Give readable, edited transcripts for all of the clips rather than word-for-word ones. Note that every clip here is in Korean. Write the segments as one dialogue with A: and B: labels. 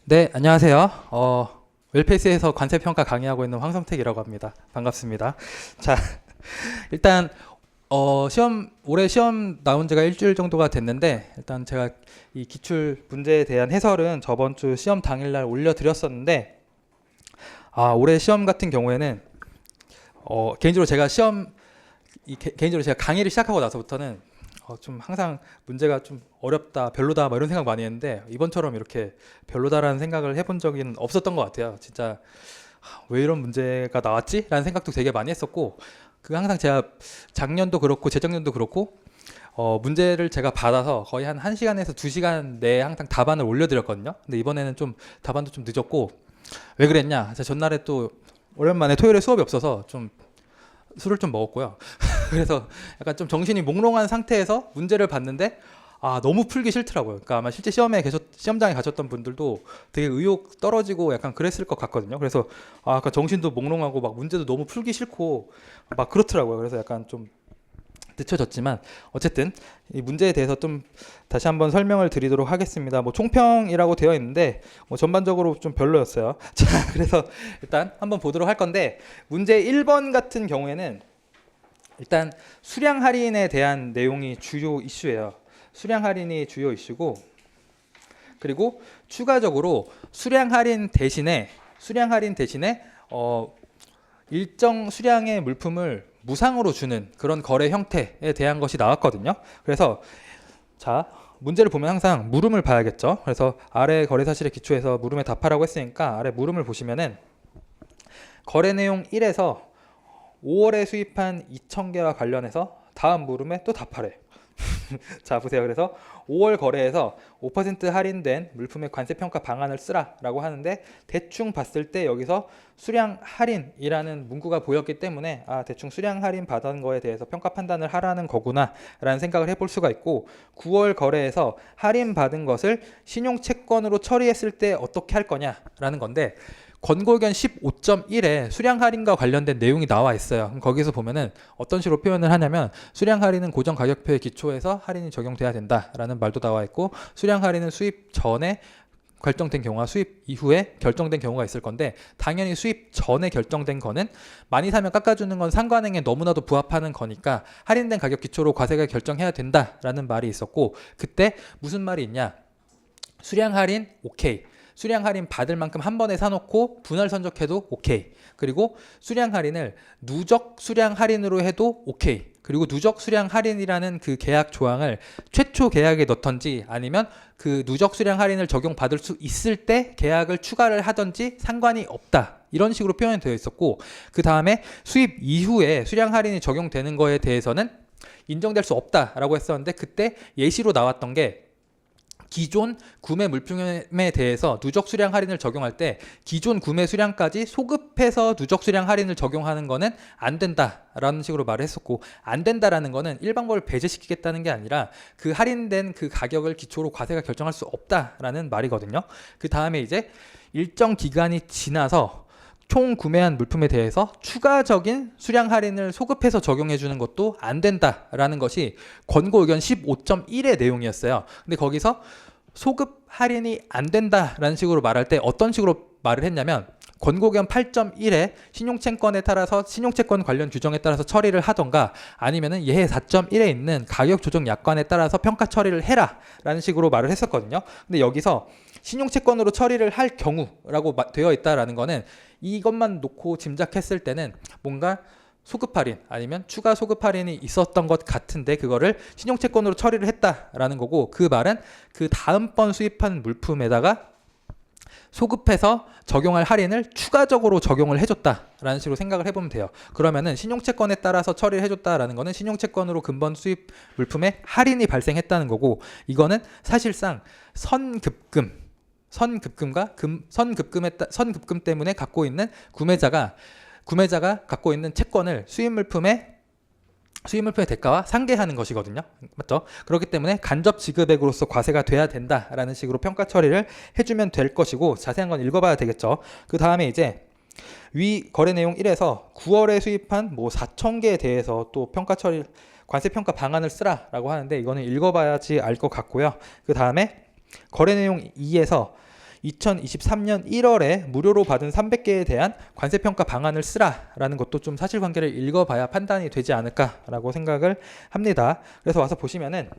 A: 네, 안녕하세요. 웰페이스에서 관세평가 강의하고 있는 황성택이라고 합니다. 반갑습니다. 자, 일단 올해 시험 나온 지가 일주일 정도가 됐는데, 일단 제가 이 기출 문제에 대한 해설은 저번 주 시험 당일날 올려드렸었는데, 올해 시험 같은 경우에는 개인적으로 개인적으로 제가 강의를 시작하고 나서부터는 좀 항상 문제가 좀 어렵다, 별로다, 뭐 이런 생각 많이 했는데, 이번처럼 이렇게 별로다라는 생각을 해본 적은 없었던 것 같아요. 진짜 왜 이런 문제가 나왔지? 라는 생각도 되게 많이 했었고, 항상 제가 작년도 그렇고 재작년도 그렇고 문제를 제가 받아서 거의 한 1시간에서 2시간 내에 항상 답안을 올려드렸거든요. 근데 이번에는 좀 답안도 좀 늦었고, 왜 그랬냐? 제가 전날에 또 오랜만에 토요일에 수업이 없어서 좀 술을 좀 먹었고요. 그래서 약간 좀 정신이 몽롱한 상태에서 문제를 봤는데 너무 풀기 싫더라고요. 그러니까 아마 실제 시험장에 가셨던 분들도 되게 의욕 떨어지고 약간 그랬을 것 같거든요. 그래서 아까 정신도 몽롱하고 막 문제도 너무 풀기 싫고 막 그렇더라고요. 그래서 약간 좀 늦춰졌지만 어쨌든 이 문제에 대해서 좀 다시 한번 설명을 드리도록 하겠습니다. 뭐 총평이라고 되어 있는데 뭐 전반적으로 좀 별로였어요. 자, 그래서 일단 한번 보도록 할 건데, 문제 1번 같은 경우에는 일단 수량 할인에 대한 내용이 주요 이슈예요. 수량 할인이 주요 이슈고, 그리고 추가적으로 수량 할인 대신에 일정 수량의 물품을 무상으로 주는 그런 거래 형태에 대한 것이 나왔거든요. 그래서 자, 문제를 보면 항상 물음을 봐야겠죠. 그래서 아래 거래 사실에 기초해서 물음에 답하라고 했으니까 아래 물음을 보시면은 거래 내용 1에서 5월에 수입한 2,000개와 관련해서 다음 물음에 또 답하래. 자, 보세요. 그래서 5월 거래에서 5% 할인된 물품의 관세평가 방안을 쓰라라고 하는데, 대충 봤을 때 여기서 수량 할인이라는 문구가 보였기 때문에 대충 수량 할인 받은 거에 대해서 평가 판단을 하라는 거구나 라는 생각을 해볼 수가 있고, 9월 거래에서 할인 받은 것을 신용채권으로 처리했을 때 어떻게 할 거냐라는 건데, 권고의견 15.1에 수량 할인과 관련된 내용이 나와 있어요. 그럼 거기서 보면은 어떤 식으로 표현을 하냐면, 수량 할인은 고정 가격표에 기초해서 할인이 적용돼야 된다라는 말도 나와 있고, 수량 할인은 수입 전에 결정된 경우와 수입 이후에 결정된 경우가 있을 건데, 당연히 수입 전에 결정된 거는 많이 사면 깎아주는 건 상관행에 너무나도 부합하는 거니까 할인된 가격 기초로 과세가 결정해야 된다라는 말이 있었고, 그때 무슨 말이 있냐? 수량 할인 오케이, 수량 할인 받을 만큼 한 번에 사놓고 분할 선적해도 오케이, 그리고 수량 할인을 누적 수량 할인으로 해도 오케이, 그리고 누적 수량 할인이라는 그 계약 조항을 최초 계약에 넣던지 아니면 그 누적 수량 할인을 적용받을 수 있을 때 계약을 추가를 하던지 상관이 없다, 이런 식으로 표현이 되어 있었고, 그 다음에 수입 이후에 수량 할인이 적용되는 거에 대해서는 인정될 수 없다라고 했었는데, 그때 예시로 나왔던 게 기존 구매 물품에 대해서 누적 수량 할인을 적용할 때 기존 구매 수량까지 소급해서 누적 수량 할인을 적용하는 거는 안 된다라는 식으로 말을 했었고, 안 된다라는 거는 일반법을 배제시키겠다는 게 아니라 그 할인된 그 가격을 기초로 과세가 결정할 수 없다라는 말이거든요. 그 다음에 이제 일정 기간이 지나서 총 구매한 물품에 대해서 추가적인 수량 할인을 소급해서 적용해 주는 것도 안 된다라는 것이 권고 의견 15.1의 내용이었어요. 근데 거기서 소급 할인이 안 된다라는 식으로 말할 때 어떤 식으로 말을 했냐면, 권고 의견 8.1에 신용채권에 따라서 신용채권 관련 규정에 따라서 처리를 하던가, 아니면은 예해 4.1에 있는 가격 조정 약관에 따라서 평가 처리를 해라 라는 식으로 말을 했었거든요. 근데 여기서 신용채권으로 처리를 할 경우라고 되어 있다라는 거는, 이것만 놓고 짐작했을 때는 뭔가 소급 할인 아니면 추가 소급 할인이 있었던 것 같은데, 그거를 신용채권으로 처리를 했다라는 거고, 그 말은 그 다음번 수입한 물품에다가 소급해서 적용할 할인을 추가적으로 적용을 해줬다라는 식으로 생각을 해보면 돼요. 그러면은 신용채권에 따라서 처리를 해줬다라는 거는 신용채권으로 근본 수입 물품에 할인이 발생했다는 거고, 이거는 사실상 선급금과 선급금 때문에 갖고 있는 구매자가 갖고 있는 채권을 수입 물품의 대가와 상계하는 것이거든요. 맞죠? 그렇기 때문에 간접 지급액으로서 과세가 돼야 된다라는 식으로 평가 처리를 해주면 될 것이고, 자세한 건 읽어봐야 되겠죠. 그 다음에 이제 위 거래 내용 1에서 9월에 수입한 4,000개에 대해서 또 평가 처리 관세 평가 방안을 쓰라라고 하는데, 이거는 읽어봐야지 알 것 같고요. 그 다음에 거래 내용 2에서 2023년 1월에 무료로 받은 300개에 대한 관세평가 방안을 쓰라라는 것도 좀 사실관계를 읽어봐야 판단이 되지 않을까라고 생각을 합니다. 그래서 와서 보시면은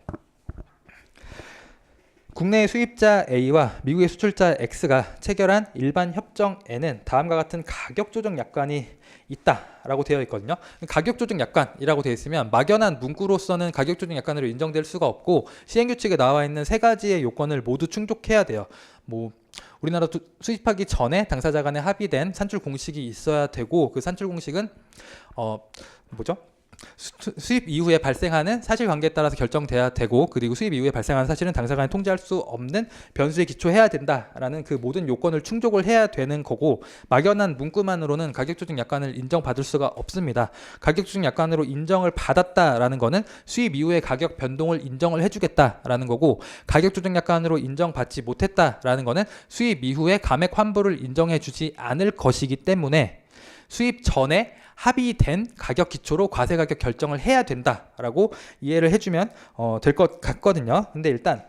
A: 국내의 수입자 A와 미국의 수출자 X가 체결한 일반 협정에는 다음과 같은 가격 조정 약관이 있다라고 되어 있거든요. 가격 조정 약관이라고 되어 있으면 막연한 문구로서는 가격 조정 약관으로 인정될 수가 없고 시행 규칙에 나와 있는 세 가지의 요건을 모두 충족해야 돼요. 뭐 우리나라 수입하기 전에 당사자 간에 합의된 산출 공식이 있어야 되고 그 산출 공식은 뭐죠? 수입 이후에 발생하는 사실관계에 따라서 결정돼야 되고 그리고 수입 이후에 발생하는 사실은 당사자간에 통제할 수 없는 변수에 기초해야 된다라는 그 모든 요건을 충족을 해야 되는 거고 막연한 문구만으로는 가격조정 약관을 인정받을 수가 없습니다. 가격조정 약관으로 인정을 받았다라는 거는 수입 이후의 가격 변동을 인정을 해주겠다라는 거고 가격조정 약관으로 인정받지 못했다라는 거는 수입 이후에 감액 환불을 인정해주지 않을 것이기 때문에 수입 전에 합의된 가격 기초로 과세 가격 결정을 해야 된다라고 이해를 해주면 될 것 같거든요. 근데 일단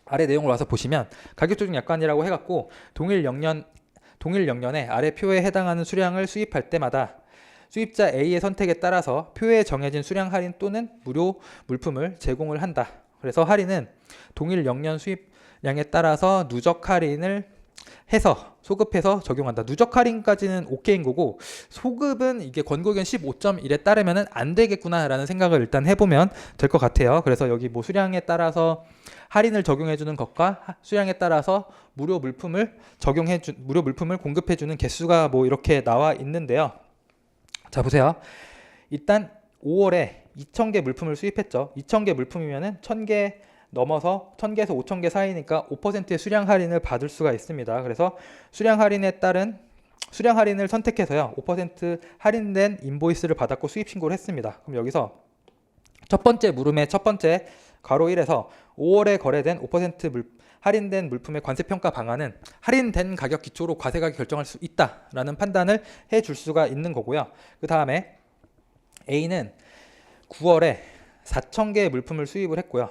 A: 아래 내용을 와서 보시면 가격 조정 약관이라고 해갖고 동일 영년에 아래 표에 해당하는 수량을 수입할 때마다 수입자 A의 선택에 따라서 표에 정해진 수량 할인 또는 무료 물품을 제공을 한다. 그래서 할인은 동일 영년 수입량에 따라서 누적 할인을 해서 소급해서 적용한다. 누적 할인까지는 오케이인 거고 소급은 이게 권고의견 15.1에 따르면은 안 되겠구나라는 생각을 일단 해보면 될 것 같아요. 그래서 여기 뭐 수량에 따라서 할인을 적용해주는 것과 수량에 따라서 무료 물품을 공급해주는 개수가 뭐 이렇게 나와 있는데요. 자 보세요. 일단 5월에 2,000개 물품을 수입했죠. 2,000개 물품이면은 1,000개 넘어서 1,000개에서 5,000개 사이니까 5%의 수량 할인을 받을 수가 있습니다. 그래서 수량 할인에 따른 수량 할인을 선택해서요. 5% 할인된 인보이스를 받았고 수입 신고를 했습니다. 그럼 여기서 첫 번째 물음의 첫 번째 괄호 1에서 5월에 거래된 5% 할인된 물품의 관세평가 방안은 할인된 가격 기초로 과세 가격 결정할 수 있다라는 판단을 해줄 수가 있는 거고요. 그 다음에 A는 9월에 4,000개의 물품을 수입을 했고요.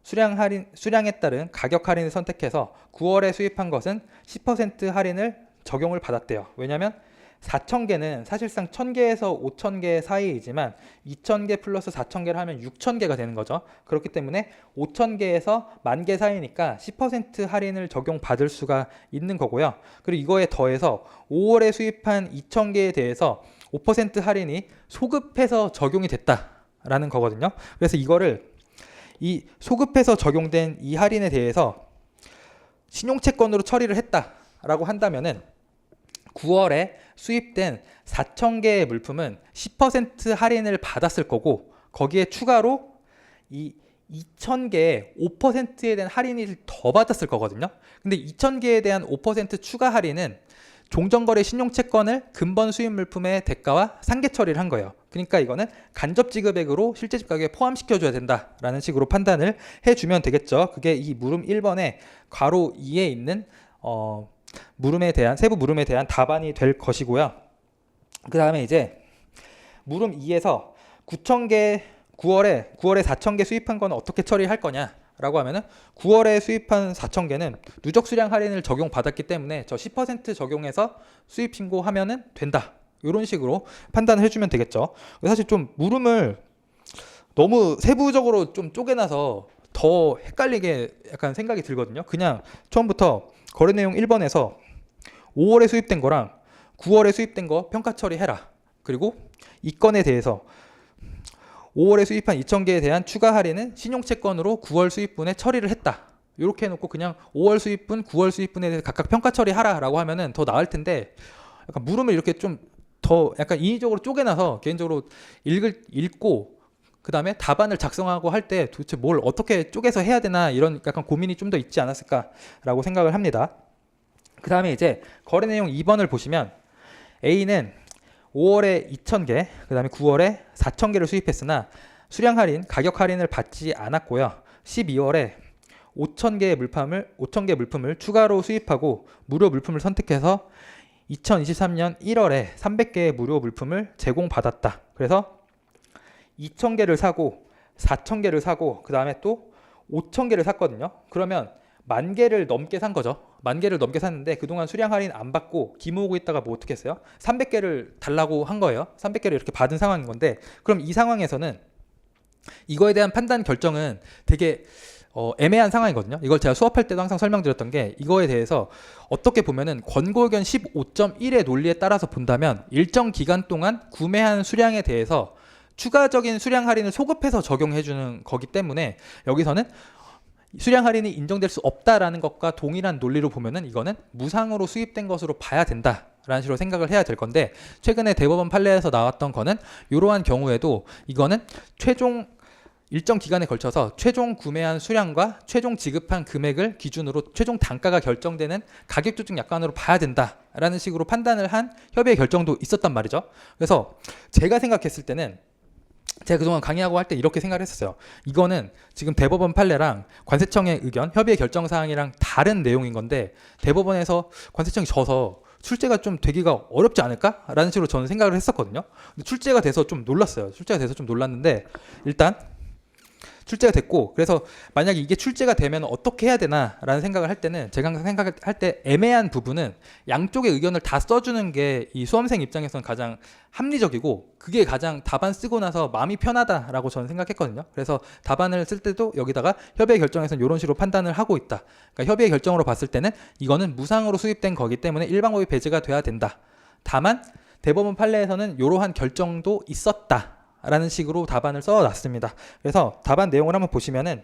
A: 수량에 따른 가격 할인을 선택해서 9월에 수입한 것은 10% 할인을 적용을 받았대요. 왜냐하면 4,000개는 사실상 1,000개에서 5,000개 사이이지만 2,000개 플러스 4,000개를 하면 6,000개가 되는 거죠. 그렇기 때문에 5,000개에서 10,000개 사이니까 10% 할인을 적용받을 수가 있는 거고요. 그리고 이거에 더해서 5월에 수입한 2,000개에 대해서 5% 할인이 소급해서 적용이 됐다라는 거거든요. 그래서 이거를 이 소급해서 적용된 이 할인에 대해서 신용채권으로 처리를 했다라고 한다면은 9월에 수입된 4,000개의 물품은 10% 할인을 받았을 거고 거기에 추가로 이 2,000개에 5%에 대한 할인을 더 받았을 거거든요. 근데 2,000개에 대한 5% 추가 할인은 종전거래 신용채권을 근본 수입 물품의 대가와 상계 처리를 한 거예요. 그러니까 이거는 간접 지급액으로 실제 집가격에 포함시켜줘야 된다라는 식으로 판단을 해주면 되겠죠. 그게 이 물음 1번에 괄호 2에 있는 세부 물음에 대한 답안이 될 것이고요. 그 다음에 이제 물음 2에서 9,000개 9월에 4,000개 수입한 건 어떻게 처리할 거냐? 라고 하면은 9월에 수입한 4,000개는 누적 수량 할인을 적용받았기 때문에 저 10% 적용해서 수입 신고하면은 된다. 이런 식으로 판단을 해주면 되겠죠. 사실 좀 물음을 너무 세부적으로 좀 쪼개놔서 더 헷갈리게 약간 생각이 들거든요. 그냥 처음부터 거래 내용 1번에서 5월에 수입된 거랑 9월에 수입된 거 평가 처리해라. 그리고 이 건에 대해서 5월에 수입한 2,000개에 대한 추가 할인은 신용채권으로 9월 수입분에 처리를 했다. 이렇게 해놓고 그냥 5월 수입분, 9월 수입분에 대해서 각각 평가 처리하라라고 하면은 더 나을 텐데 약간 물음을 이렇게 좀 더 약간 인위적으로 쪼개놔서 개인적으로 읽고 그 다음에 답안을 작성하고 할 때 도대체 뭘 어떻게 쪼개서 해야 되나 이런 약간 고민이 좀 더 있지 않았을까라고 생각을 합니다. 그 다음에 이제 거래 내용 2번을 보시면 A는 5월에 2,000개, 그 다음에 9월에 4,000개를 수입했으나 수량 할인, 가격 할인을 받지 않았고요. 12월에 5,000개 물품을 추가로 수입하고 무료 물품을 선택해서 2023년 1월에 300개의 무료 물품을 제공받았다. 그래서 2,000개를 사고 4,000개를 사고 그 다음에 또 5,000개를 샀거든요. 그러면 만 개를 넘게 산 거죠. 만 개를 넘게 샀는데 그동안 수량 할인 안 받고 기모으고 있다가 뭐 어떻게 했어요? 300개를 달라고 한 거예요. 300개를 이렇게 받은 상황인 건데, 그럼 이 상황에서는 이거에 대한 판단 결정은 되게 애매한 상황이거든요. 이걸 제가 수업할 때도 항상 설명드렸던 게, 이거에 대해서 어떻게 보면은 권고 의견 15.1의 논리에 따라서 본다면 일정 기간 동안 구매한 수량에 대해서 추가적인 수량 할인을 소급해서 적용해주는 거기 때문에 여기서는 수량 할인이 인정될 수 없다라는 것과 동일한 논리로 보면은 이거는 무상으로 수입된 것으로 봐야 된다라는 식으로 생각을 해야 될 건데, 최근에 대법원 판례에서 나왔던 거는 이러한 경우에도 이거는 최종 일정 기간에 걸쳐서 최종 구매한 수량과 최종 지급한 금액을 기준으로 최종 단가가 결정되는 가격 조정 약관으로 봐야 된다라는 식으로 판단을 한 협의회 결정도 있었단 말이죠. 그래서 제가 생각했을 때는, 제가 그동안 강의하고 할 때 이렇게 생각을 했었어요. 이거는 지금 대법원 판례랑 관세청의 의견, 협의회 결정 사항이랑 다른 내용인 건데, 대법원에서 관세청이 져서 출제가 좀 되기가 어렵지 않을까라는 식으로 저는 생각을 했었거든요. 근데 출제가 돼서 좀 놀랐어요. 출제가 돼서 좀 놀랐는데, 일단 출제가 됐고, 그래서 만약에 이게 출제가 되면 어떻게 해야 되나라는 생각을 할 때는, 제가 항상 생각할 때 애매한 부분은 양쪽의 의견을 다 써주는 게 이 수험생 입장에서는 가장 합리적이고, 그게 가장 답안 쓰고 나서 마음이 편하다라고 저는 생각했거든요. 그래서 답안을 쓸 때도 여기다가 협의회 결정에서는 이런 식으로 판단을 하고 있다. 그러니까 협의회 결정으로 봤을 때는 이거는 무상으로 수입된 거기 때문에 일반법이 배제가 돼야 된다. 다만 대법원 판례에서는 이러한 결정도 있었다 라는 식으로 답안을 써놨습니다. 그래서 답안 내용을 한번 보시면은,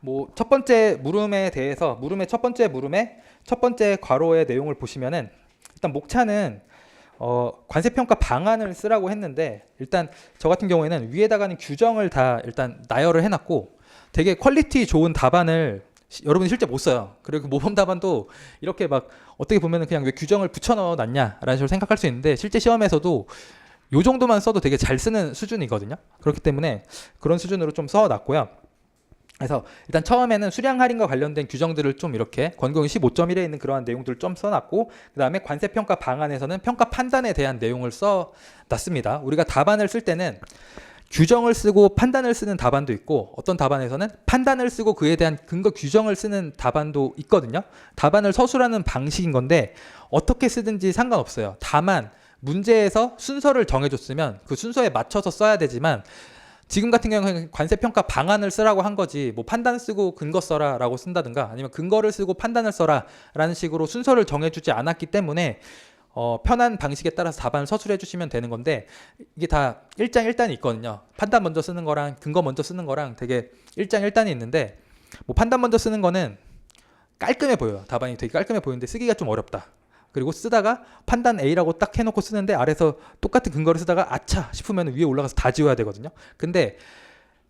A: 뭐 첫 번째 물음에 대해서, 물음의 첫 번째 물음의 첫 번째 괄호의 내용을 보시면은, 일단 목차는 관세평가 방안을 쓰라고 했는데, 일단 저 같은 경우에는 위에다가는 규정을 다 일단 나열을 해놨고, 되게 퀄리티 좋은 답안을 여러분이 실제 못 써요. 그리고 모범 답안도 이렇게 막 어떻게 보면은 그냥 왜 규정을 붙여 넣어놨냐라는 식으로 생각할 수 있는데, 실제 시험에서도 요 정도만 써도 되게 잘 쓰는 수준이거든요. 그렇기 때문에 그런 수준으로 좀 써놨고요. 그래서 일단 처음에는 수량 할인과 관련된 규정들을 좀 이렇게 권고용 15.1에 있는 그러한 내용들을 좀 써놨고, 그 다음에 관세평가 방안에서는 평가 판단에 대한 내용을 써놨습니다. 우리가 답안을 쓸 때는 규정을 쓰고 판단을 쓰는 답안도 있고, 어떤 답안에서는 판단을 쓰고 그에 대한 근거 규정을 쓰는 답안도 있거든요. 답안을 서술하는 방식인 건데 어떻게 쓰든지 상관없어요. 다만 문제에서 순서를 정해줬으면 그 순서에 맞춰서 써야 되지만, 지금 같은 경우는 관세평가 방안을 쓰라고 한 거지, 뭐 판단 쓰고 근거 써라 라고 쓴다든가, 아니면 근거를 쓰고 판단을 써라 라는 식으로 순서를 정해주지 않았기 때문에 편한 방식에 따라서 답안을 서술해 주시면 되는 건데, 이게 다 일장일단이 있거든요. 판단 먼저 쓰는 거랑 근거 먼저 쓰는 거랑 되게 일장일단이 있는데, 뭐 판단 먼저 쓰는 거는 깔끔해 보여요. 답안이 되게 깔끔해 보이는데 쓰기가 좀 어렵다. 그리고 쓰다가 판단 A라고 딱 해놓고 쓰는데 아래서 똑같은 근거를 쓰다가 아차 싶으면 위에 올라가서 다 지워야 되거든요. 근데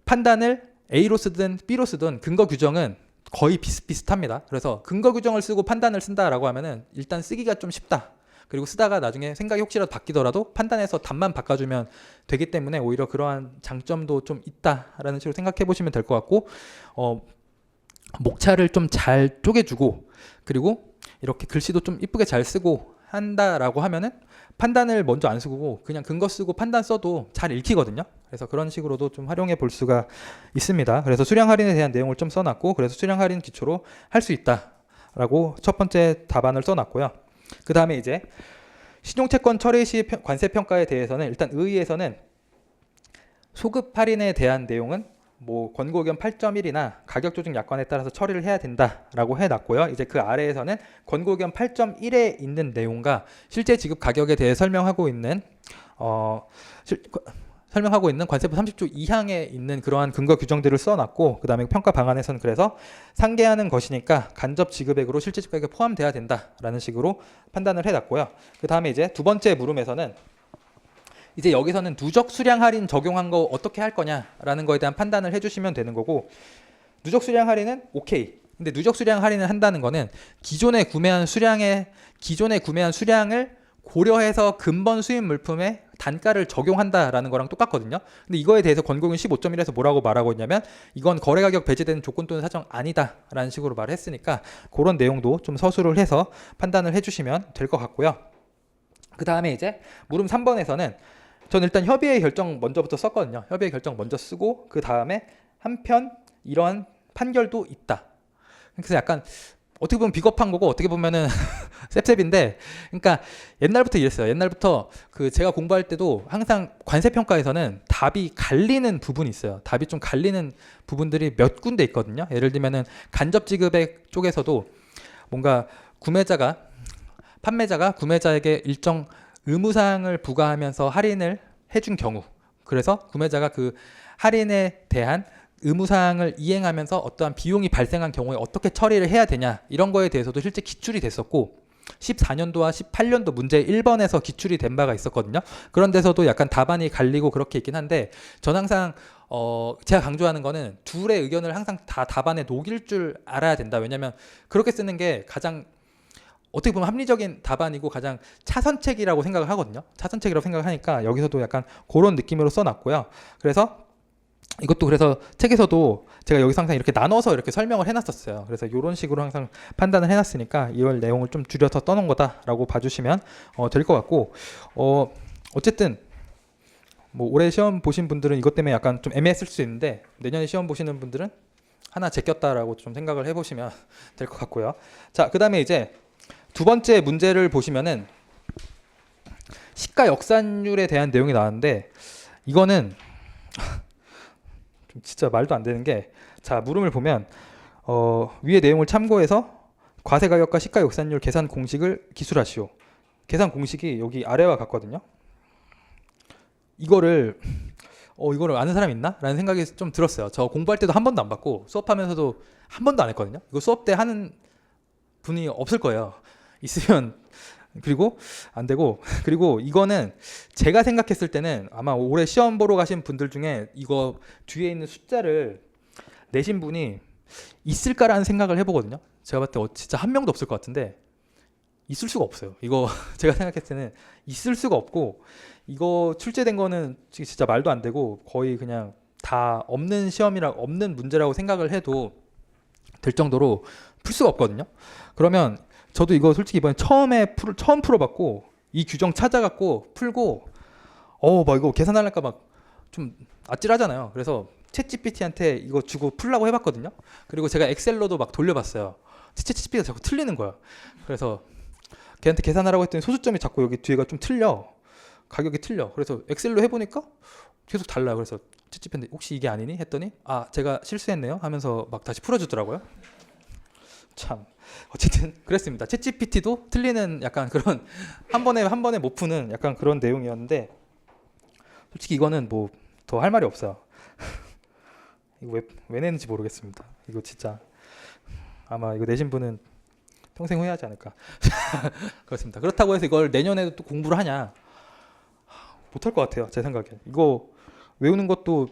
A: 판단을 A로 쓰든 B로 쓰든 근거 규정은 거의 비슷비슷합니다. 그래서 근거 규정을 쓰고 판단을 쓴다라고 하면은 일단 쓰기가 좀 쉽다. 그리고 쓰다가 나중에 생각이 혹시라도 바뀌더라도 판단해서 답만 바꿔주면 되기 때문에 오히려 그러한 장점도 좀 있다라는 식으로 생각해 보시면 될 것 같고, 목차를 좀 잘 쪼개주고, 그리고 이렇게 글씨도 좀 이쁘게 잘 쓰고 한다라고 하면은 판단을 먼저 안 쓰고 그냥 근거 쓰고 판단 써도 잘 읽히거든요. 그래서 그런 식으로도 좀 활용해 볼 수가 있습니다. 그래서 수량 할인에 대한 내용을 좀 써놨고, 그래서 수량 할인 기초로 할 수 있다라고 첫 번째 답안을 써놨고요. 그 다음에 이제 신용채권 처리 시 관세평가에 대해서는 일단 의의에서는 소급 할인에 대한 내용은 뭐 권고 의견 8.1이나 가격 조정 약관에 따라서 처리를 해야 된다라고 해놨고요. 이제 그 아래에서는 권고 의견 8.1에 있는 내용과 실제 지급 가격에 대해 설명하고 있는 관세법 30조 2항에 있는 그러한 근거 규정들을 써놨고, 그 다음에 평가 방안에서는 그래서 상계하는 것이니까 간접 지급액으로 실제 지급액에 포함돼야 된다라는 식으로 판단을 해놨고요. 그 다음에 이제 두 번째 물음에서는 이제 여기서는 누적 수량 할인 적용한 거 어떻게 할 거냐라는 거에 대한 판단을 해주시면 되는 거고, 누적 수량 할인은 오케이. 근데 누적 수량 할인을 한다는 거는 기존에 구매한 수량을 고려해서 근본 수입 물품의 단가를 적용한다라는 거랑 똑같거든요. 근데 이거에 대해서 권고용 15.1에서 뭐라고 말하고 있냐면, 이건 거래가격 배제되는 조건 또는 사정 아니다라는 식으로 말했으니까 그런 내용도 좀 서술을 해서 판단을 해주시면 될 것 같고요. 그 다음에 이제 물음 3번에서는 저는 일단 협의회 결정 먼저부터 썼거든요. 협의회 결정 먼저 쓰고, 그 다음에 한편 이런 판결도 있다. 그래서 약간 어떻게 보면 비겁한 거고 어떻게 보면은 셉셉인데, 그러니까 옛날부터 이랬어요. 옛날부터 그 제가 공부할 때도 항상 관세 평가에서는 답이 갈리는 부분이 있어요. 답이 좀 갈리는 부분들이 몇 군데 있거든요. 예를 들면은 간접 지급액 쪽에서도 뭔가 판매자가 구매자에게 일정 의무사항을 부과하면서 할인을 해준 경우, 그래서 구매자가 그 할인에 대한 의무사항을 이행하면서 어떠한 비용이 발생한 경우에 어떻게 처리를 해야 되냐, 이런 거에 대해서도 실제 기출이 됐었고 14년도와 18년도 문제 1번에서 기출이 된 바가 있었거든요. 그런 데서도 약간 답안이 갈리고 그렇게 있긴 한데, 전 항상 제가 강조하는 거는 둘의 의견을 항상 다 답안에 녹일 줄 알아야 된다. 왜냐면 그렇게 쓰는 게 가장 어떻게 보면 합리적인 답안이고 가장 차선책이라고 생각을 하거든요. 차선책이라고 생각을 하니까 여기서도 약간 그런 느낌으로 써놨고요. 그래서 이것도 그래서 책에서도 제가 여기서 항상 이렇게 나눠서 이렇게 설명을 해놨었어요. 그래서 이런 식으로 항상 판단을 해놨으니까 이월 내용을 좀 줄여서 떠놓은 거다라고 봐주시면 될 것 같고, 어쨌든 뭐 올해 시험 보신 분들은 이것 때문에 약간 좀 애매했을 수 있는데, 내년에 시험 보시는 분들은 하나 제꼈다라고 좀 생각을 해보시면 될 것 같고요. 자, 그 다음에 이제 두 번째 문제를 보시면은 시가 역산율에 대한 내용이 나왔는데, 이거는 진짜 말도 안 되는 게, 자, 물음을 보면 위의 내용을 참고해서 과세가격과 시가 역산율 계산 공식을 기술하시오. 계산 공식이 여기 아래와 같거든요. 이거를 아는 사람 있나? 라는 생각이 좀 들었어요. 저 공부할 때도 한 번도 안 받고 수업하면서도 한 번도 안 했거든요. 이거 수업 때 하는 분이 없을 거예요. 있으면 그리고 안 되고, 그리고 이거는 제가 생각했을 때는 아마 올해 시험 보러 가신 분들 중에 이거 뒤에 있는 숫자를 내신 분이 있을까라는 생각을 해보거든요. 제가 봤을 때 진짜 한 명도 없을 것 같은데 있을 수가 없어요. 이거 제가 생각했을 때는 있을 수가 없고, 이거 출제된 거는 진짜 말도 안 되고 거의 그냥 다 없는 없는 문제라고 생각을 해도 될 정도로 풀 수가 없거든요. 그러면 저도 이거 솔직히 이번에 처음 풀어봤고, 이 규정 찾아갖고 풀고 막 이거 계산하려니까 막 좀 아찔하잖아요. 그래서 챗GPT한테 이거 주고 풀라고 해봤거든요. 그리고 제가 엑셀로도 막 돌려봤어요. 챗GPT가 자꾸 틀리는 거야. 그래서 걔한테 계산하라고 했더니 소수점이 자꾸 여기 뒤에가 좀 틀려. 가격이 틀려. 그래서 엑셀로 해보니까 계속 달라요. 그래서 챗GPT한테 혹시 이게 아니니? 했더니 제가 실수했네요 하면서 막 다시 풀어주더라고요. 참, 어쨌든 그랬습니다. 챗GPT도 틀리는 약간 그런 한 번에 못 푸는 약간 그런 내용이었는데, 솔직히 이거는 뭐 더 할 말이 없어요. 이거 왜 내는지 모르겠습니다. 이거 진짜 아마 이거 내신 분은 평생 후회하지 않을까. 그렇습니다. 그렇다고 해서 이걸 내년에도 또 공부를 하냐? 못할 것 같아요. 제 생각에. 이거 외우는 것도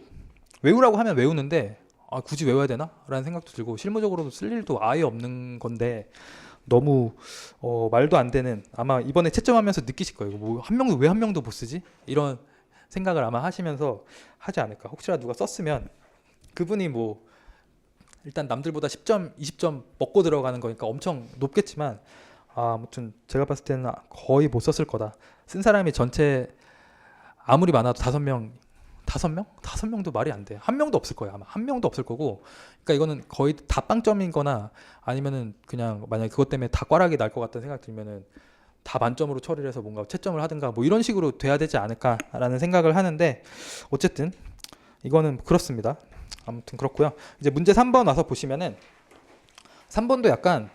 A: 외우라고 하면 외우는데 굳이 외워야 되나? 라는 생각도 들고, 실무적으로도 쓸 일도 아예 없는 건데 너무 말도 안 되는, 아마 이번에 채점하면서 느끼실 거예요. 뭐 왜 한 명도 못 쓰지? 이런 생각을 아마 하시면서 하지 않을까. 혹시라도 누가 썼으면 그분이 뭐 일단 남들보다 10점, 20점 먹고 들어가는 거니까 엄청 높겠지만, 아무튼 제가 봤을 때는 거의 못 썼을 거다. 쓴 사람이 전체 아무리 많아도 5명? 5명도 말이 안 돼. 한 명도 없을 거예요. 아마 한 명도 없을 거고. 그러니까 이거는 거의 다 빵점인 거나, 아니면은 그냥 만약에 그것 때문에 다 꽈락이 날 것 같다는 생각 들면은 다 만점으로 처리를 해서 뭔가 채점을 하든가 뭐 이런 식으로 돼야 되지 않을까라는 생각을 하는데, 어쨌든 이거는 그렇습니다. 아무튼 그렇고요. 이제 문제 3번 와서 보시면은 3번도 약간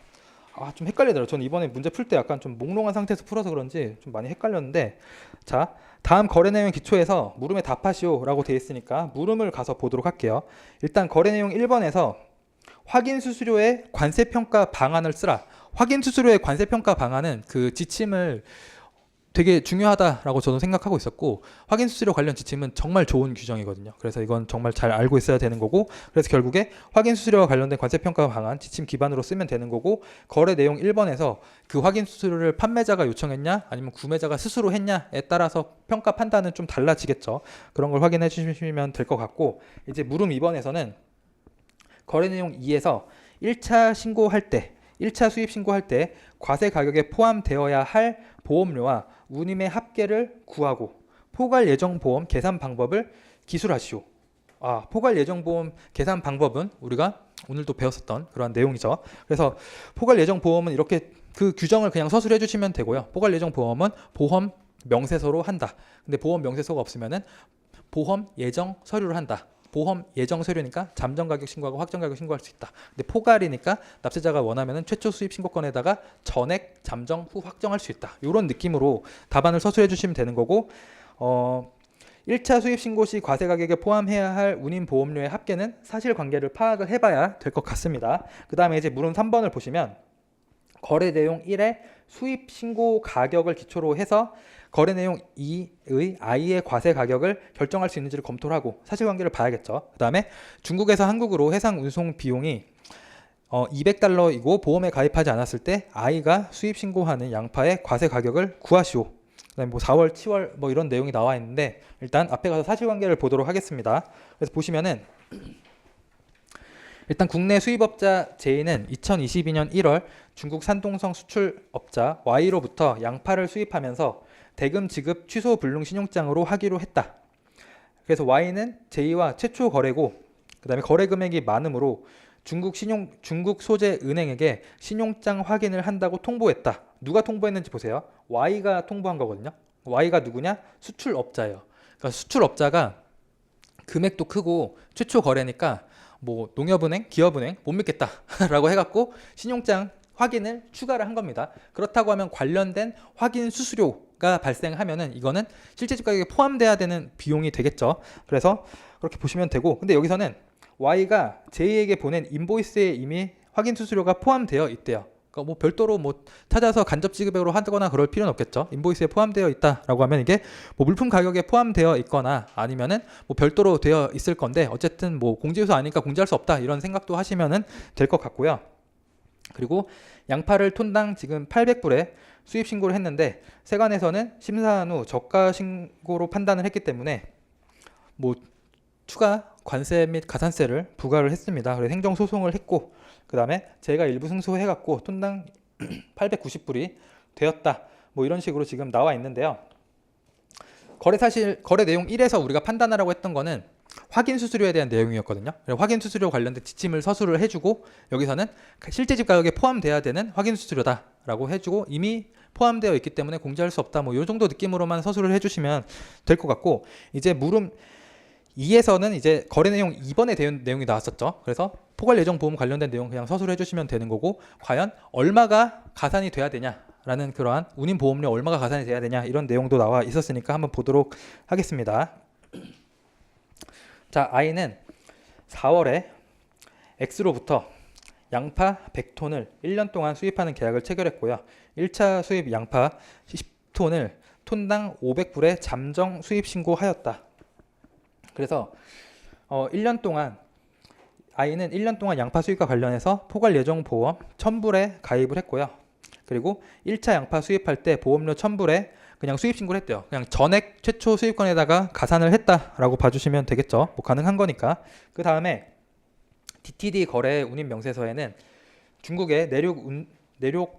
A: 좀 헷갈리더라고요. 저는 이번에 문제 풀 때 약간 좀 몽롱한 상태에서 풀어서 그런지 좀 많이 헷갈렸는데, 자, 다음 거래 내용 기초에서 물음에 답하시오 라고 되어 있으니까 물음을 가서 보도록 할게요. 일단 거래 내용 1번에서 확인 수수료의 관세평가 방안을 쓰라. 확인 수수료의 관세평가 방안은 그 지침을 되게 중요하다라고 저는 생각하고 있었고, 확인 수수료 관련 지침은 정말 좋은 규정이거든요. 그래서 이건 정말 잘 알고 있어야 되는 거고, 그래서 결국에 확인 수수료와 관련된 관세평가 방안 지침 기반으로 쓰면 되는 거고, 거래 내용 1번에서 그 확인 수수료를 판매자가 요청했냐 아니면 구매자가 스스로 했냐에 따라서 평가 판단은 좀 달라지겠죠. 그런 걸 확인해 주시면 될 것 같고, 이제 물음 2번에서는 거래 내용 2에서 1차 신고할 때, 1차 수입 신고할 때 과세 가격에 포함되어야 할 보험료와 운임의 합계를 구하고 포괄 예정 보험 계산 방법을 기술하시오. 포괄 예정 보험 계산 방법은 우리가 오늘도 배웠었던 그러한 내용이죠. 그래서 포괄 예정 보험은 이렇게 그 규정을 그냥 서술해 주시면 되고요. 포괄 예정 보험은 보험 명세서로 한다. 근데 보험 명세서가 없으면은 보험 예정 서류를 한다. 보험 예정 서류니까 잠정 가격 신고하고 확정 가격 신고할 수 있다. 근데 포괄이니까 납세자가 원하면은 최초 수입 신고권에다가 전액 잠정 후 확정할 수 있다. 이런 느낌으로 답안을 서술해 주시면 되는 거고 1차 수입 신고 시 과세 가격에 포함해야 할 운임 보험료의 합계는 사실관계를 파악을 해봐야 될 것 같습니다. 그 다음에 이제 물음 3번을 보시면 거래 내용 1의 수입 신고 가격을 기초로 해서 거래 내용 2의 I의 과세 가격을 결정할 수 있는지를 검토를 하고 사실관계를 봐야겠죠. 그 다음에 중국에서 한국으로 해상 운송 비용이 $200이고 보험에 가입하지 않았을 때 I가 수입 신고하는 양파의 과세 가격을 구하시오. 그다음에 뭐 4월, 7월 뭐 이런 내용이 나와 있는데 일단 앞에 가서 사실관계를 보도록 하겠습니다. 그래서 보시면은 일단 국내 수입업자 J는 2022년 1월 중국 산동성 수출업자 Y로부터 양파를 수입하면서 대금 지급 취소 불능 신용장으로 하기로 했다. 그래서 Y는 J와 최초 거래고 그 다음에 거래 금액이 많으므로 중국 소재 은행에게 신용장 확인을 한다고 통보했다. 누가 통보했는지 보세요. Y가 통보한 거거든요. Y가 누구냐? 수출업자예요. 그러니까 수출업자가 금액도 크고 최초 거래니까 뭐 농협은행, 기업은행 못 믿겠다라고 해갖고 신용장 확인을 추가를 한 겁니다. 그렇다고 하면 관련된 확인 수수료가 발생하면은 이거는 실제집 가격에 포함돼야 되는 비용이 되겠죠. 그래서 그렇게 보시면 되고, 근데 여기서는 Y가 J에게 보낸 인보이스에 이미 확인 수수료가 포함되어 있대요. 그러니까 뭐 별도로 뭐 찾아서 간접 지급으로 하거나 그럴 필요는 없겠죠. 인보이스에 포함되어 있다라고 하면 이게 뭐 물품 가격에 포함되어 있거나 아니면은 뭐 별도로 되어 있을 건데 어쨌든 뭐 공제유소 아니니까 공제할 수 없다 이런 생각도 하시면은 될 것 같고요. 그리고 양파를 톤당 지금 800불에 수입 신고를 했는데 세관에서는 심사한 후 저가 신고로 판단을 했기 때문에 뭐 추가 관세 및 가산세를 부과를 했습니다. 그래서 행정 소송을 했고 그 다음에 제가 일부 승소해갖고 톤당 890불이 되었다. 뭐 이런 식으로 지금 나와 있는데요. 거래 내용 1에서 우리가 판단하라고 했던 거는 확인 수수료에 대한 내용이었거든요. 확인 수수료 관련된 지침을 서술을 해주고 여기서는 실제 집 가격에 포함돼야 되는 확인 수수료다라고 해주고 이미 포함되어 있기 때문에 공제할 수 없다. 뭐 이 정도 느낌으로만 서술을 해주시면 될 것 같고 이제 물음 2에서는 이제 거래 내용 2번에 대한 내용이 나왔었죠. 그래서 포괄 예정 보험 관련된 내용 그냥 서술해 주시면 되는 거고 과연 얼마가 가산이 돼야 되냐라는 그러한 운임 보험료 얼마가 가산이 돼야 되냐 이런 내용도 나와 있었으니까 한번 보도록 하겠습니다. 자, I는 4월에 X로부터 양파 100톤을 1년 동안 수입하는 계약을 체결했고요. 1차 수입 양파 10톤을 톤당 500불에 잠정 수입 신고하였다. 그래서 1년 동안 I는 1년 동안 양파 수입과 관련해서 포괄 예정 보험 1000불에 가입을 했고요. 그리고 1차 양파 수입할 때 보험료 1000불에 그냥 수입 신고를 했대요. 그냥 전액 최초 수입권에다가 가산을 했다라고 봐주시면 되겠죠. 뭐 가능한 거니까. 그 다음에 DTD 거래 운임 명세서에는 중국의 내륙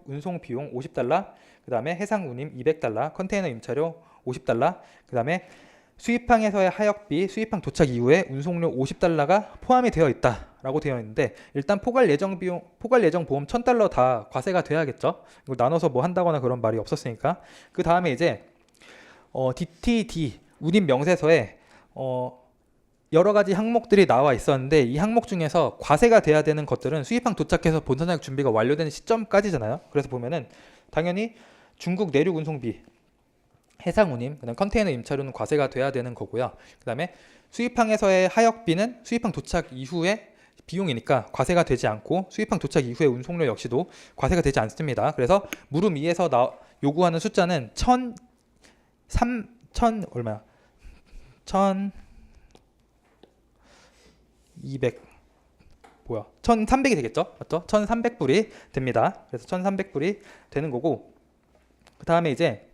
A: 운송 비용 $50, 그 다음에 해상 운임 $200, 컨테이너 임차료 $50, 그 다음에 수입항에서의 하역비, 수입항 도착 이후에 운송료 $50가 포함이 되어 있다라고 되어 있는데 일단 포괄 예정 보험 $1000 다 과세가 돼야겠죠. 이걸 나눠서 뭐 한다거나 그런 말이 없었으니까. 그 다음에 이제 DTD 운임 명세서에 여러 가지 항목들이 나와 있었는데 이 항목 중에서 과세가 돼야 되는 것들은 수입항 도착해서 본선하역 준비가 완료되는 시점까지잖아요. 그래서 보면은 당연히 중국 내륙 운송비, 해상 운임, 그다음 컨테이너 임차료는 과세가 돼야 되는 거고요. 그다음에 수입항에서의 하역비는 수입항 도착 이후에 비용이니까 과세가 되지 않고 수입항 도착 이후의 운송료 역시도 과세가 되지 않습니다. 그래서 물음 2에서 요구하는 숫자는 1300이 되겠죠? 맞죠? 1300불이 됩니다. 그래서 1300불이 되는 거고 그 다음에 이제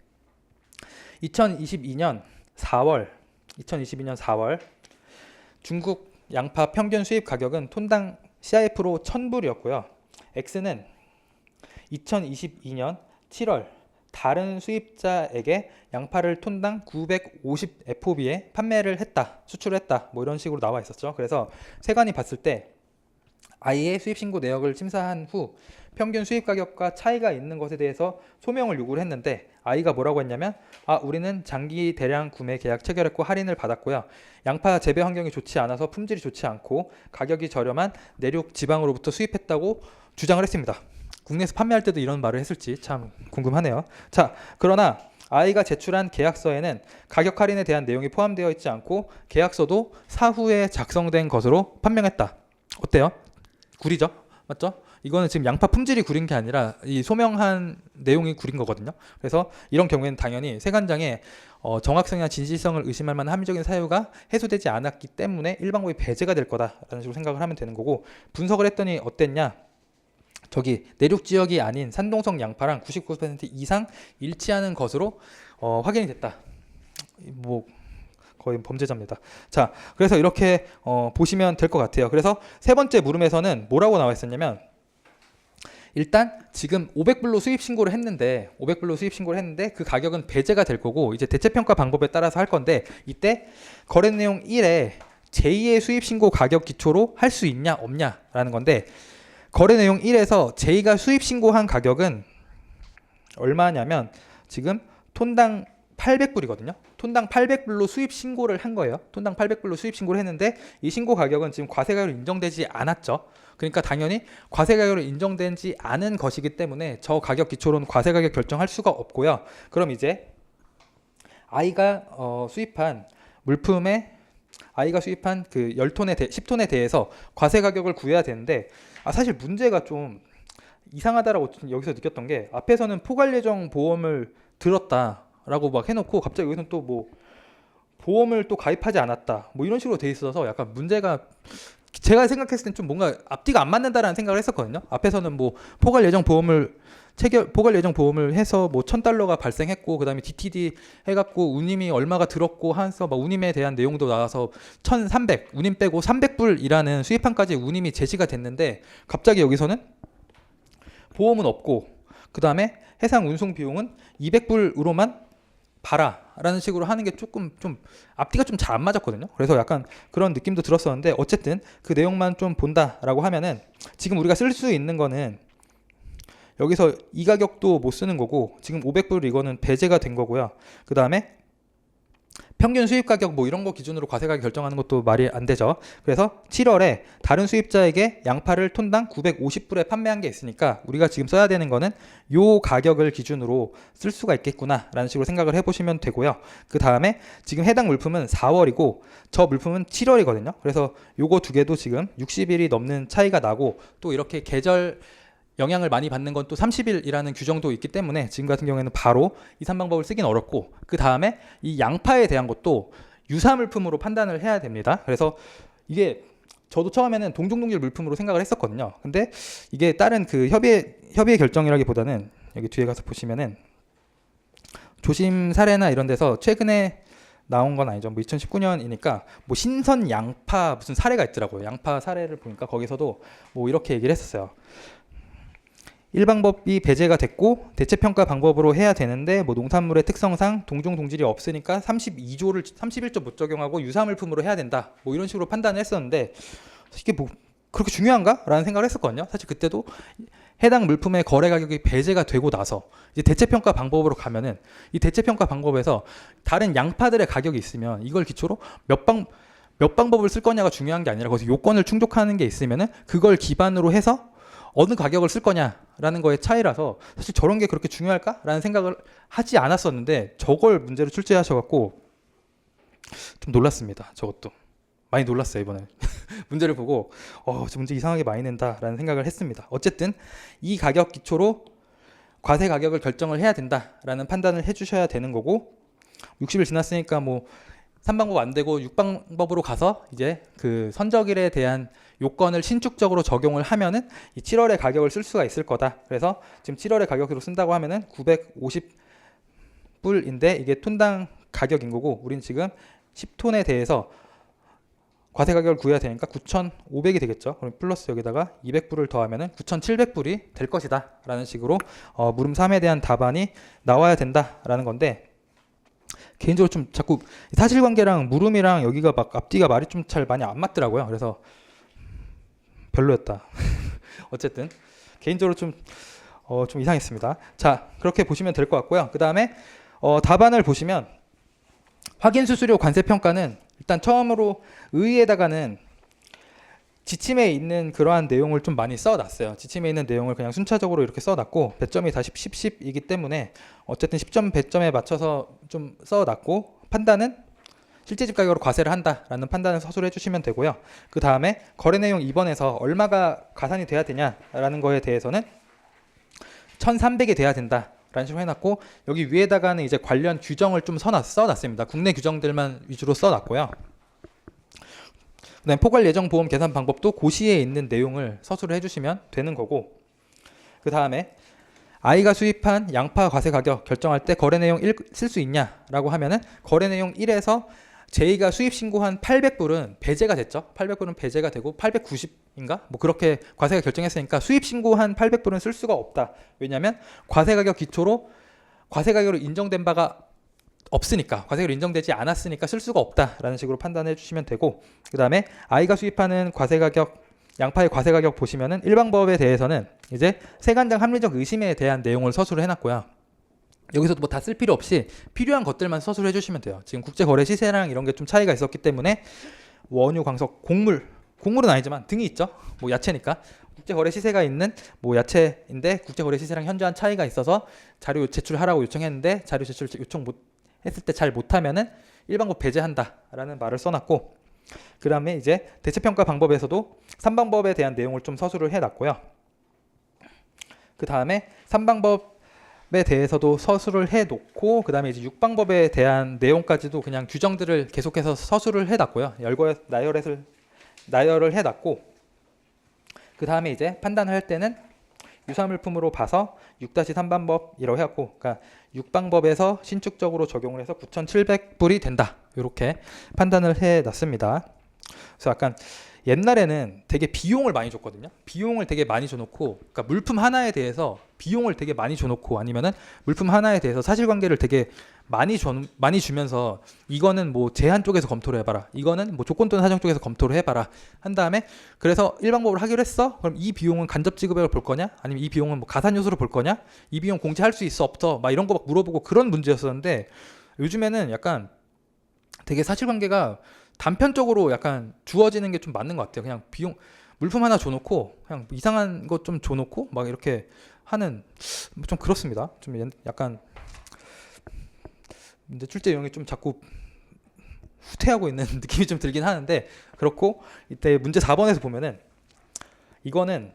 A: 2022년 4월 중국 양파 평균 수입 가격은 톤당 CIF로 1000불이었고요. X는 2022년 7월 다른 수입자에게 양파를 톤당 950 FOB에 판매를 했다, 수출을 했다, 뭐 이런 식으로 나와 있었죠. 그래서 세관이 봤을 때 I의 수입 신고 내역을 심사한 후 평균 수입 가격과 차이가 있는 것에 대해서 소명을 요구를 했는데 I가 뭐라고 했냐면 우리는 장기 대량 구매 계약 체결했고 할인을 받았고요. 양파 재배 환경이 좋지 않아서 품질이 좋지 않고 가격이 저렴한 내륙 지방으로부터 수입했다고 주장을 했습니다. 국내에서 판매할 때도 이런 말을 했을지 참 궁금하네요. 자, 그러나 I가 제출한 계약서에는 가격 할인에 대한 내용이 포함되어 있지 않고 계약서도 사후에 작성된 것으로 판명했다. 어때요? 구리죠? 맞죠? 이거는 지금 양파 품질이 구린 게 아니라 이 소명한 내용이 구린 거거든요. 그래서 이런 경우에는 당연히 세관장에 정확성이나 진실성을 의심할 만한 합리적인 사유가 해소되지 않았기 때문에 일방법이 배제가 될 거다라는 식으로 생각을 하면 되는 거고, 분석을 했더니 어땠냐? 저기 내륙 지역이 아닌 산동성 양파랑 99% 이상 일치하는 것으로 확인이 됐다. 뭐 거의 범죄자입니다. 자, 그래서 이렇게 보시면 될 것 같아요. 그래서 세 번째 물음에서는 뭐라고 나와 있었냐면, 일단 지금 500불로 수입 신고를 했는데 그 가격은 배제가 될 거고 이제 대체평가 방법에 따라서 할 건데, 이때 거래 내용 1에 제2의 수입 신고 가격 기초로 할 수 있냐 없냐라는 건데, 거래 내용 1에서 제2가 수입 신고한 가격은 얼마냐면 지금 톤당 800불이거든요. 톤당 800불로 수입 신고를 한 거예요. 톤당 800불로 수입 신고를 했는데 이 신고 가격은 지금 과세 가격으로 인정되지 않았죠. 그러니까 당연히 과세 가격으로 인정되지 않은 것이기 때문에 저 가격 기초로는 과세 가격 결정할 수가 없고요. 그럼 이제 I가 수입한 물품에 I가 수입한 그 10톤에 대해서 과세 가격을 구해야 되는데, 사실 문제가 좀 이상하다라고 여기서 느꼈던 게, 앞에서는 포괄 예정 보험을 들었다라고 막 해놓고 갑자기 여기서는 또 뭐 보험을 또 가입하지 않았다 뭐 이런 식으로 돼 있어서 약간 문제가, 제가 생각했을 땐 좀 뭔가 앞뒤가 안 맞는다라는 생각을 했었거든요. 앞에서는 뭐 포괄 예정 보험을 해서 뭐 $1,000가 발생했고, 그 다음에 DTD 해갖고 운임이 얼마가 들었고 해서 막 운임에 대한 내용도 나와서 1,300 운임 빼고 300불이라는 수입판까지 운임이 제시가 됐는데, 갑자기 여기서는 보험은 없고 그 다음에 해상 운송 비용은 200불으로만 봐라라는 식으로 하는 게 조금 좀 앞뒤가 좀 잘 안 맞았거든요. 그래서 약간 그런 느낌도 들었었는데, 어쨌든 그 내용만 좀 본다라고 하면은 지금 우리가 쓸 수 있는 거는 여기서 이 가격도 못 쓰는 거고, 지금 500불 이거는 배제가 된 거고요. 그 다음에 평균 수입 가격 뭐 이런 거 기준으로 과세 가격 결정하는 것도 말이 안 되죠. 그래서 7월에 다른 수입자에게 양파를 톤당 950불에 판매한 게 있으니까 우리가 지금 써야 되는 거는 요 가격을 기준으로 쓸 수가 있겠구나 라는 식으로 생각을 해보시면 되고요. 그 다음에 지금 해당 물품은 4월이고 저 물품은 7월이거든요. 그래서 요거 두 개도 지금 60일이 넘는 차이가 나고, 또 이렇게 계절 영향을 많이 받는 건 또 30일이라는 규정도 있기 때문에 지금 같은 경우에는 바로 이 3방법을 쓰긴 어렵고, 그 다음에 이 양파에 대한 것도 유사물품으로 판단을 해야 됩니다. 그래서 이게 저도 처음에는 동종동질 물품으로 생각을 했었거든요. 근데 이게 다른 그 협의의 결정이라기보다는 여기 뒤에 가서 보시면은 조심 사례나 이런 데서 최근에 나온 건 아니죠. 뭐 2019년이니까 뭐 신선 양파 무슨 사례가 있더라고요. 양파 사례를 보니까 거기서도 뭐 이렇게 얘기를 했었어요. 1방법이 배제가 됐고 대체평가 방법으로 해야 되는데 뭐 농산물의 특성상 동종 동질이 없으니까 32조를 31조 못 적용하고 유사물품으로 해야 된다 뭐 이런 식으로 판단을 했었는데, 이게 뭐 그렇게 중요한가? 라는 생각을 했었거든요. 사실 그때도 해당 물품의 거래 가격이 배제가 되고 나서 이제 대체평가 방법으로 가면은 이 대체평가 방법에서 다른 양파들의 가격이 있으면 이걸 기초로 몇 방법을 쓸 거냐가 중요한 게 아니라 거기서 요건을 충족하는 게 있으면은 그걸 기반으로 해서 어느 가격을 쓸 거냐라는 거의 차이라서 사실 저런 게 그렇게 중요할까라는 생각을 하지 않았었는데, 저걸 문제로 출제하셔갖고 좀 놀랐습니다. 저것도 많이 놀랐어요 이번에. 문제를 보고 저 문제 이상하게 많이 낸다라는 생각을 했습니다. 어쨌든 이 가격 기초로 과세 가격을 결정을 해야 된다라는 판단을 해주셔야 되는 거고, 60일 지났으니까 뭐 3방법 안 되고 6방법으로 가서 이제 그 선적일에 대한 요건을 신축적으로 적용을 하면은 이 7월의 가격을 쓸 수가 있을 거다. 그래서 지금 7월의 가격으로 쓴다고 하면은 950불인데 이게 톤당 가격인 거고, 우린 지금 10톤에 대해서 과세 가격을 구해야 되니까 9,500이 되겠죠. 그럼 플러스 여기다가 200불을 더하면은 9,700불이 될 것이다 라는 식으로 물음 3에 대한 답안이 나와야 된다라는 건데, 개인적으로 좀 자꾸 사실관계랑 물음이랑 여기가 막 앞뒤가 말이 좀 잘 많이 안 맞더라고요. 그래서 별로였다. 어쨌든 개인적으로 좀 이상했습니다. 자, 그렇게 보시면 될 것 같고요. 그 다음에 답안을 보시면 확인 수수료 관세 평가는 일단 처음으로 의의에다가는 지침에 있는 그러한 내용을 좀 많이 써놨어요. 지침에 있는 내용을 그냥 순차적으로 이렇게 써놨고 배점이 다 10, 10, 10이기 때문에 어쨌든 10점 배점에 맞춰서 좀 써놨고 판단은 실제 집 가격으로 과세를 한다라는 판단을 서술해 주시면 되고요. 그 다음에 거래 내용 2번에서 얼마가 가산이 돼야 되냐라는 거에 대해서는 1,300이 돼야 된다 라는 식으로 해놨고 여기 위에다가는 이제 관련 규정을 좀 써놨습니다. 국내 규정들만 위주로 써놨고요. 그다음에 포괄 예정 보험 계산 방법도 고시에 있는 내용을 서술을 해주시면 되는 거고 그 다음에 I가 수입한 양파 과세 가격 결정할 때 거래 내용 1 쓸 수 있냐라고 하면은 거래 내용 1에서 J가 수입 신고한 800불은 배제가 됐죠. 800불은 배제가 되고 890인가? 뭐 그렇게 과세가 결정했으니까 수입 신고한 800불은 쓸 수가 없다. 왜냐하면 과세 가격 기초로 과세 가격으로 인정된 바가 없으니까 과세가 인정되지 않았으니까 쓸 수가 없다라는 식으로 판단해 주시면 되고 그 다음에 I가 수입하는 과세 가격 양파의 과세 가격 보시면은 일반법에 대해서는 이제 세관장 합리적 의심에 대한 내용을 서술을 해놨고요. 여기서도 뭐 다 쓸 필요 없이 필요한 것들만 서술해 주시면 돼요. 지금 국제거래 시세랑 이런 게 좀 차이가 있었기 때문에 원유, 광석, 곡물은 아니지만 등이 있죠. 뭐 야채니까 국제거래 시세가 있는 뭐 야채인데 국제거래 시세랑 현저한 차이가 있어서 자료 제출하라고 요청했는데 자료 제출 요청 했을 때 잘 못하면은 일반법 배제한다라는 말을 써놨고 그 다음에 이제 대체평가 방법에서도 3방법에 대한 내용을 좀 서술을 해놨고요. 그 다음에 3방법에 대해서도 서술을 해놓고 그 다음에 이제 6방법에 대한 내용까지도 그냥 규정들을 계속해서 서술을 해놨고요. 나열을 해놨고 그 다음에 이제 판단을 할 때는 유사물품으로 봐서 6-3방법이라고 해갖고 그러니까 6방법에서 신축적으로 적용을 해서 9,700불이 된다. 이렇게 판단을 해놨습니다. 그래서 약간 옛날에는 되게 비용을 많이 줬거든요. 비용을 되게 많이 줘놓고 그러니까 물품 하나에 대해서 비용을 되게 많이 줘놓고 아니면은 물품 하나에 대해서 사실관계를 되게 많이 주면서 이거는 뭐 제한 쪽에서 검토를 해봐라. 이거는 뭐 조건 또는 사정 쪽에서 검토를 해봐라. 한 다음에 그래서 일방법으로 하기로 했어. 그럼 이 비용은 간접 지급액을 볼 거냐? 아니면 이 비용은 뭐 가산 요소로 볼 거냐? 이 비용 공제할 수 있어 없어? 막 이런 거 막 물어보고 그런 문제였었는데 요즘에는 약간 되게 사실관계가 단편적으로 약간 주어지는 게 좀 맞는 것 같아요. 그냥 비용 물품 하나 줘놓고 그냥 이상한 것 좀 줘놓고 막 이렇게 하는 좀 그렇습니다. 좀 약간 문제 출제 내용이 좀 자꾸 후퇴하고 있는 느낌이 좀 들긴 하는데 그렇고 이때 문제 4번에서 보면은 이거는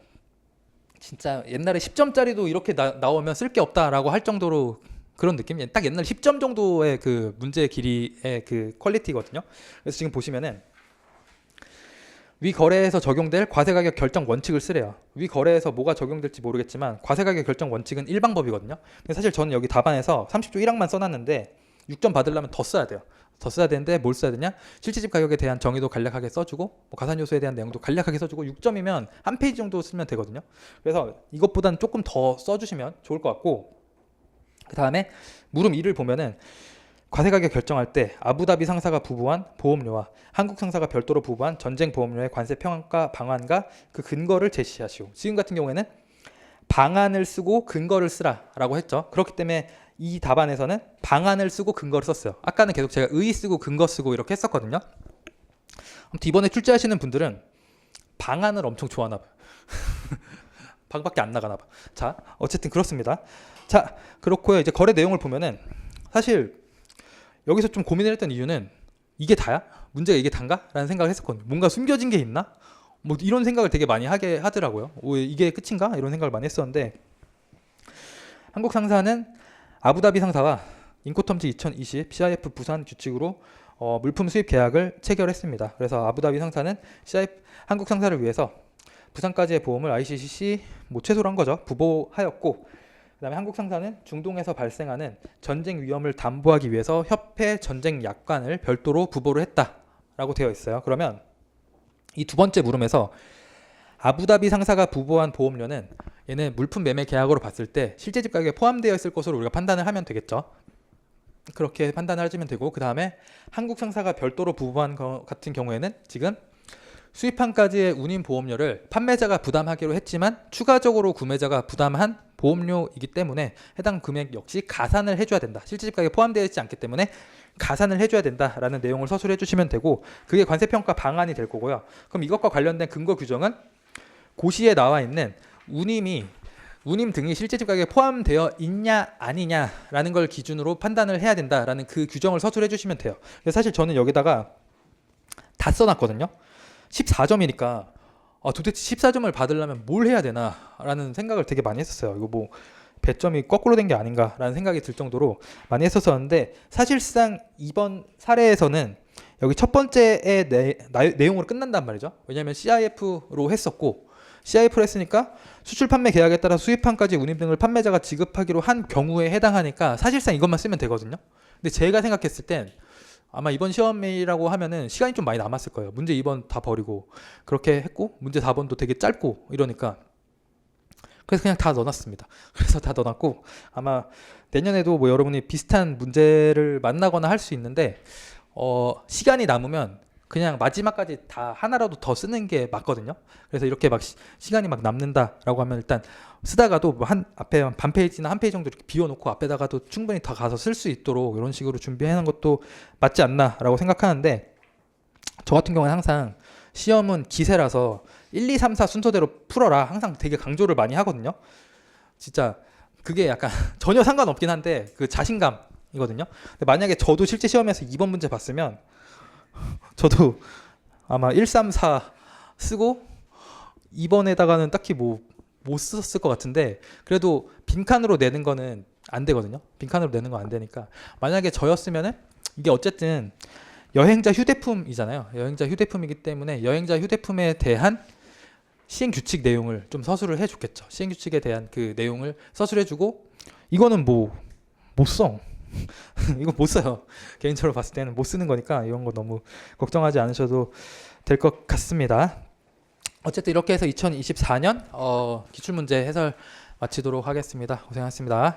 A: 진짜 옛날에 10점짜리도 이렇게 나오면 쓸 게 없다라고 할 정도로 그런 느낌? 딱 옛날 10점 정도의 그 문제 길이의 그 퀄리티거든요. 그래서 지금 보시면은 위 거래에서 적용될 과세가격 결정 원칙을 쓰래요. 위 거래에서 뭐가 적용될지 모르겠지만 과세가격 결정 원칙은 일방법이거든요. 근데 사실 저는 여기 답안에서 30조 1항만 써놨는데 6점 받으려면 더 써야 돼요. 더 써야 되는데 뭘 써야 되냐? 실제집 가격에 대한 정의도 간략하게 써주고 뭐 가산요소에 대한 내용도 간략하게 써주고 6점이면 한 페이지 정도 쓰면 되거든요. 그래서 이것보다는 조금 더 써주시면 좋을 것 같고 그 다음에 물음 2를 보면은 과세가격 결정할 때 아부다비 상사가 부부한 보험료와 한국 상사가 별도로 부부한 전쟁 보험료의 관세 평가 방안과 그 근거를 제시하시오. 지금 같은 경우에는 방안을 쓰고 근거를 쓰라라고 했죠. 그렇기 때문에 이 답안에서는 방안을 쓰고 근거를 썼어요. 아까는 계속 제가 의 쓰고 근거 쓰고 이렇게 했었거든요. 아무튼 이번에 출제하시는 분들은 방안을 엄청 좋아하나 봐요. 방밖에 안 나가나 봐. 자, 어쨌든 그렇습니다. 자, 그렇고요. 이제 거래 내용을 보면은 사실 여기서 좀 고민을 했던 이유는 이게 다야? 문제가 이게 단가? 라는 생각을 했었거든요. 뭔가 숨겨진 게 있나? 뭐 이런 생각을 되게 많이 하게 하더라고요. 이게 끝인가? 이런 생각을 많이 했었는데 한국 상사는 아부다비 상사와 인코텀즈 2020 CIF 부산 규칙으로 물품 수입 계약을 체결했습니다. 그래서 아부다비 상사는 한국 상사를 위해서 부산까지의 보험을 ICCC 뭐 최소로 한 거죠. 부보하였고 그 다음에 한국 상사는 중동에서 발생하는 전쟁 위험을 담보하기 위해서 협회 전쟁 약관을 별도로 부보를 했다라고 되어 있어요. 그러면 이 두 번째 물음에서 아부다비 상사가 부보한 보험료는 얘는 물품 매매 계약으로 봤을 때 실제집 가격에 포함되어 있을 것으로 우리가 판단을 하면 되겠죠. 그렇게 판단을 해주면 되고 그 다음에 한국 상사가 별도로 부보한 것 같은 경우에는 지금 수입판까지의 운임 보험료를 판매자가 부담하기로 했지만 추가적으로 구매자가 부담한 보험료이기 때문에 해당 금액 역시 가산을 해줘야 된다. 실제 집가격에 포함되어 있지 않기 때문에 가산을 해줘야 된다라는 내용을 서술해 주시면 되고, 그게 관세평가 방안이 될 거고요. 그럼 이것과 관련된 근거 규정은 고시에 나와 있는 운임 등이 실제 집가격에 포함되어 있냐 아니냐라는 걸 기준으로 판단을 해야 된다라는 그 규정을 서술해 주시면 돼요. 사실 저는 여기다가 다 써놨거든요. 14점이니까 도대체 14점을 받으려면 뭘 해야 되나 라는 생각을 되게 많이 했었어요. 이거 뭐 배점이 거꾸로 된 게 아닌가 라는 생각이 들 정도로 많이 했었는데, 사실상 이번 사례에서는 여기 첫 번째의 내용으로 끝난단 말이죠. 왜냐하면 CIF로 했었고, CIF로 했으니까 수출 판매 계약에 따라 수입판까지 운임 등을 판매자가 지급하기로 한 경우에 해당하니까 사실상 이것만 쓰면 되거든요. 근데 제가 생각했을 땐 아마 이번 시험이라고 하면은 시간이 좀 많이 남았을 거예요. 문제 2번 다 버리고 그렇게 했고, 문제 4번도 되게 짧고 이러니까 그래서 그냥 다 넣어놨습니다. 그래서 다 넣어놨고, 아마 내년에도 뭐 여러분이 비슷한 문제를 만나거나 할 수 있는데 시간이 남으면 그냥 마지막까지 다 하나라도 더 쓰는 게 맞거든요. 그래서 이렇게 막 시간이 막 남는다라고 하면 일단 쓰다가도 뭐 앞에 반 페이지나 한 페이지 정도 이렇게 비워놓고 앞에다가도 충분히 더 가서 쓸 수 있도록 이런 식으로 준비하는 것도 맞지 않나라고 생각하는데, 저 같은 경우는 항상 시험은 기세라서 1, 2, 3, 4 순서대로 풀어라 항상 되게 강조를 많이 하거든요. 진짜 그게 약간 전혀 상관없긴 한데 그 자신감이거든요. 근데 만약에 저도 실제 시험에서 2번 문제 봤으면 저도 아마 1, 3, 4 쓰고 2번에다가는 딱히 뭐 못 썼을 것 같은데, 그래도 빈칸으로 내는 거는 안 되거든요. 빈칸으로 내는 건 안 되니까 만약에 저였으면은, 이게 어쨌든 여행자 휴대품이잖아요. 여행자 휴대품이기 때문에 여행자 휴대품에 대한 시행규칙 내용을 좀 서술을 해줬겠죠. 시행규칙에 대한 그 내용을 서술해주고, 이거는 뭐 못 써. 이거 못 써요. 개인적으로 봤을 때는 못 쓰는 거니까 이런 거 너무 걱정하지 않으셔도 될 것 같습니다. 어쨌든 이렇게 해서 2024년 기출문제 해설 마치도록 하겠습니다. 고생하셨습니다.